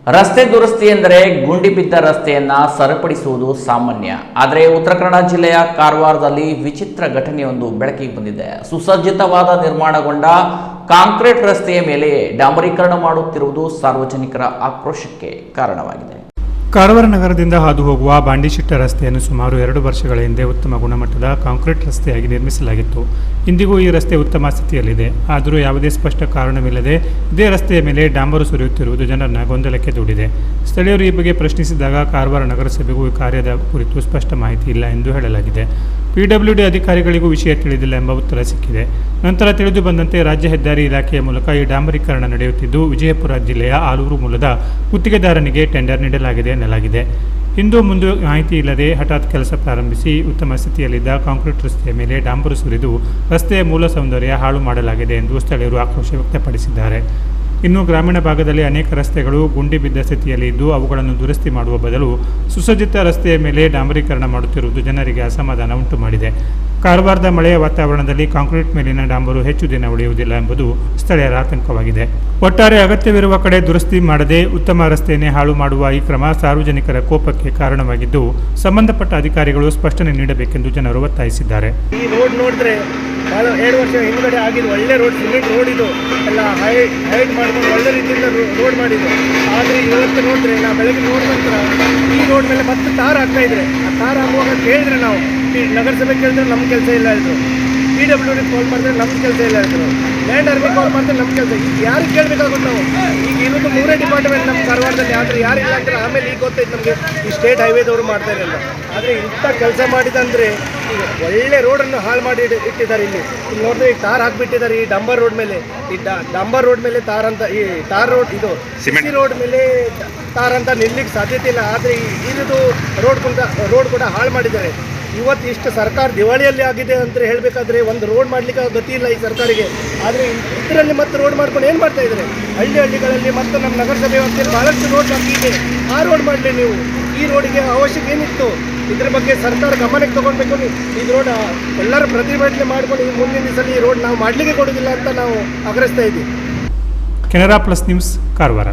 ರಸ್ತೆ ದುರಸ್ತಿ ಎಂದರೆ ಗುಂಡಿ ಬಿದ್ದ ರಸ್ತೆಯನ್ನ ಸರಿಪಡಿಸುವುದು ಸಾಮಾನ್ಯ. ಆದರೆ ಉತ್ತರ ಕನ್ನಡ ಜಿಲ್ಲೆಯ ಕಾರವಾರದಲ್ಲಿ ವಿಚಿತ್ರ ಘಟನೆಯೊಂದು ಬೆಳಕಿಗೆ ಬಂದಿದೆ. ಸುಸಜ್ಜಿತವಾದ ನಿರ್ಮಾಣಗೊಂಡ ಕಾಂಕ್ರೀಟ್ ರಸ್ತೆಯ ಮೇಲೆ ಡಾಂಬರೀಕರಣ ಮಾಡುತ್ತಿರುವುದು ಸಾರ್ವಜನಿಕರ ಆಕ್ರೋಶಕ್ಕೆ ಕಾರಣವಾಗಿದೆ. ಕಾರವಾರ ನಗರದಿಂದ ಹಾದು ಹೋಗುವ ಬಾಂಡಿಶೆಟ್ಟ ರಸ್ತೆಯನ್ನು ಸುಮಾರು 2 ವರ್ಷಗಳ ಹಿಂದೆ ಉತ್ತಮ ಗುಣಮಟ್ಟದ ಕಾಂಕ್ರೀಟ್ ರಸ್ತೆಯಾಗಿ ನಿರ್ಮಿಸಲಾಗಿತ್ತು. ಇಂದಿಗೂ ಈ ರಸ್ತೆ ಉತ್ತಮ ಸ್ಥಿತಿಯಲ್ಲಿದೆ. ಆದರೂ ಯಾವುದೇ ಸ್ಪಷ್ಟ ಕಾರಣವಿಲ್ಲದೆ ಇದೇ ರಸ್ತೆಯ ಮೇಲೆ ಡಾಂಬರು ಸುರಿಯುತ್ತಿರುವುದು ಜನರನ್ನ ಗೊಂದಲಕ್ಕೆ ದೂಡಿದೆ. ಸ್ಥಳೀಯರು ಈ ಬಗ್ಗೆ ಪ್ರಶ್ನಿಸಿದಾಗ ಕಾರವಾರ ನಗರಸಭೆಗೂ ಈ ಕಾರ್ಯದ ಕುರಿತು ಸ್ಪಷ್ಟ ಮಾಹಿತಿ ಇಲ್ಲ ಎಂದು ಹೇಳಲಾಗಿದೆ. PWD ಅಧಿಕಾರಿಗಳಿಗೂ ವಿಷಯ ತಿಳಿದಿಲ್ಲ ಎಂಬ ಉತ್ತರ ಸಿಕ್ಕಿದೆ. ನಂತರ ತಿಳಿದು ಬಂದಂತೆ ರಾಜ್ಯ ಹೆದ್ದಾರಿ ಇಲಾಖೆಯ ಮೂಲಕ ಈ ಡಾಂಬರೀಕರಣ ನಡೆಯುತ್ತಿದ್ದು, ವಿಜಯಪುರ ಜಿಲ್ಲೆಯ ಆಲೂರು ಮೂಲದ ಗುತ್ತಿಗೆದಾರನಿಗೆ ಟೆಂಡರ್ ನೀಡಲಾಗಿದೆ ಎನ್ನಲಾಗಿದೆ. ಹಿಂದೂ ಮುಂದೆ ಮಾಹಿತಿ ಇಲ್ಲದೆ ಹಠಾತ್ ಕೆಲಸ ಪ್ರಾರಂಭಿಸಿ ಉತ್ತಮ ಸ್ಥಿತಿಯಲ್ಲಿದ್ದ ಕಾಂಕ್ರೀಟ್ ರಸ್ತೆಯ ಮೇಲೆ ಡಾಂಬರು ಸುರಿದು ರಸ್ತೆಯ ಮೂಲ ಸೌಂದರ್ಯ ಹಾಳು ಮಾಡಲಾಗಿದೆ ಎಂದು ಸ್ಥಳೀಯರು ಆಕ್ರೋಶ ವ್ಯಕ್ತಪಡಿಸಿದ್ದಾರೆ. ಇನ್ನು ಗ್ರಾಮೀಣ ಭಾಗದಲ್ಲಿ ಅನೇಕ ರಸ್ತೆಗಳು ಗುಂಡಿ ಬಿದ್ದ ಸ್ಥಿತಿಯಲ್ಲಿ ಇದ್ದು ಅವುಗಳನ್ನು ದುರಸ್ತಿ ಮಾಡುವ ಬದಲು ಸುಸಜ್ಜಿತ ರಸ್ತೆಯ ಮೇಲೆ ಡಾಂಬರೀಕರಣ ಮಾಡುತ್ತಿರುವುದು ಜನರಿಗೆ ಅಸಮಾಧಾನ ಉಂಟು ಮಾಡಿದೆ. ಕಾರವಾರದ ಮಳೆಯ ವಾತಾವರಣದಲ್ಲಿ ಕಾಂಕ್ರೀಟ್ ಮೇಲಿನ ಡಾಂಬರು ಹೆಚ್ಚು ದಿನ ಉಳಿಯುವುದಿಲ್ಲ ಎಂಬುದು ಸ್ಥಳೀಯರ ಆತಂಕವಾಗಿದೆ. ಒಟ್ಟಾರೆ ಅಗತ್ಯವಿರುವ ಕಡೆ ದುರಸ್ತಿ ಮಾಡದೆ ಉತ್ತಮ ರಸ್ತೆಯನ್ನೇ ಹಾಳು ಮಾಡುವ ಈ ಕ್ರಮ ಸಾರ್ವಜನಿಕರ ಕೋಪಕ್ಕೆ ಕಾರಣವಾಗಿದ್ದು, ಸಂಬಂಧಪಟ್ಟ ಅಧಿಕಾರಿಗಳು ಸ್ಪಷ್ಟನೆ ನೀಡಬೇಕೆಂದು ಜನರು ಒತ್ತಾಯಿಸಿದ್ದಾರೆ. ಈ ರೋಡ್ ನೋಡಿದ್ರೆ ಭಾಳ 2 ವರ್ಷ ಹಿಂದ್ಗಡೆ ಆಗಿದ್ದು ಒಳ್ಳೆ ರೋಡ್, ಸಿಮೆಂಟ್ ರೋಡ್ ಇದು ಎಲ್ಲ ಹೈಟ್ ಮಾಡ್ಕೊಂಡು ಒಳ್ಳೆ ರೀತಿಯಿಂದ ರೋಡ್ ಮಾಡಿದ್ದು. ಆದರೆ ಇವತ್ತು ನೋಡಿದ್ರೆ ನಾವು ಬೆಳಗ್ಗೆ ನೋಡಿದ ನಂತರ ಈ ರೋಡ್ ಮೇಲೆ ಮತ್ತೆ ತಾರ್ ಹಾಕ್ತಾ ಇದ್ರೆ, ಆ ತಾರ್ ಹಾಕುವಾಗ ಕೇಳಿದ್ರೆ ನಾವು ನಗರಸಭೆ ಕೇಳಿದ್ರೆ ನಮ್ಮ ಕೆಲಸ ಇಲ್ಲ ಹೇಳಿದ್ರು, PWD ಕಾಲ್ ಮಾಡಿದ್ರೆ ನಮ್ಮ ಕೆಲಸ ಇಲ್ಲ ಹೇಳಿದ್ರು, ಲ್ಯಾಂಡ್ ಆರ್ಮಿ ಕಾಲ್ ಮಾಡಿದ್ರೆ ನಮ್ಮ ಕೆಲಸ. ಈಗ ಯಾರಿಗೆ ಕೇಳಬೇಕಾಗುತ್ತೆ ನಾವು? ಈಗ ಇರೋದು 3 ಡಿಪಾರ್ಟ್ಮೆಂಟ್ ನಮ್ಮ ಕಾರವಾರದಲ್ಲಿ, ಆದರೆ ಯಾರಿಲ್ಲ ಅಂದರೆ ಆಮೇಲೆ ಈಗ ಗೊತ್ತಾಯ್ತು ನಮಗೆ ಈ ಸ್ಟೇಟ್ ಹೈವೇದವರು ಮಾಡ್ತಾ ಇರಲ್ಲ. ಆದರೆ ಇಂಥ ಕೆಲಸ ಮಾಡಿದಂದರೆ ಈಗ ಒಳ್ಳೆ ರೋಡನ್ನು ಹಾಳು ಮಾಡಿ ಇಟ್ಟಿದ್ದಾರೆ. ಇಲ್ಲಿ ನೋಡಿದ್ರೆ ಈಗ ತಾರ್ ಹಾಕಿಬಿಟ್ಟಿದ್ದಾರೆ ಈ ಡಂಬರ್ ರೋಡ್ ಮೇಲೆ. ಈ ಡಂಬರ್ ರೋಡ್ ಮೇಲೆ ತಾರ್ ಅಂತ, ಈ ತಾರ್ ರೋಡ್ ಇದು ಸಿಮೆಂಟ್ ರೋಡ್ ಮೇಲೆ ತಾರ್ ಅಂತ ನಿಲ್ಲಿಕ್ಕೆ ಸಾಧ್ಯತೆ ಇಲ್ಲ. ಆದರೆ ಇದು ರೋಡ್ ಕೂಡ ಹಾಳು ಮಾಡಿದ್ದಾರೆ. ಇವತ್ತು ಇಷ್ಟು ಸರ್ಕಾರ ದಿವಾಳಿಯಲ್ಲಿ ಆಗಿದೆ ಅಂತ ಹೇಳಬೇಕಾದ್ರೆ ಒಂದು ರೋಡ್ ಮಾಡಲಿಕ್ಕೆ ಗತಿ ಇಲ್ಲ ಈ ಸರ್ಕಾರಿಗೆ. ಆದರೆ ಇದರಲ್ಲಿ ಮತ್ತೆ ರೋಡ್ ಮಾಡ್ಕೊಂಡು ಏನು ಮಾಡ್ತಾ ಇದ್ದಾರೆ? ಹಳ್ಳಿಗಳಲ್ಲಿ ಮತ್ತು ನಮ್ಮ ನಗರಸಭೆ ವ್ಯಾಪ್ತಿಯಲ್ಲಿ ಭಾಳಷ್ಟು ರೋಡ್ ಬಾಕಿ ಇದೆ. ಆ ರೋಡ್ ಮಾಡಲಿ ನೀವು. ಈ ರೋಡಿಗೆ ಅವಶ್ಯಕ ಏನಿತ್ತು? ಇದ್ರ ಬಗ್ಗೆ ಸರ್ಕಾರ ಗಮನಕ್ಕೆ ತೊಗೊಳ್ಬೇಕು. ಈ ರೋಡ್ ಎಲ್ಲರೂ ಪ್ರತಿಭಟನೆ ಮಾಡ್ಕೊಂಡು ಈ ಮುಂದಿನ ದಿವಸದಲ್ಲಿ ಈ ರೋಡ್ ನಾವು ಮಾಡಲಿಕ್ಕೆ ಕೊಡೋದಿಲ್ಲ ಅಂತ ನಾವು ಆಗ್ರಹಿಸ್ತಾ ಇದ್ದೀವಿ. Canara plus news, Karwar.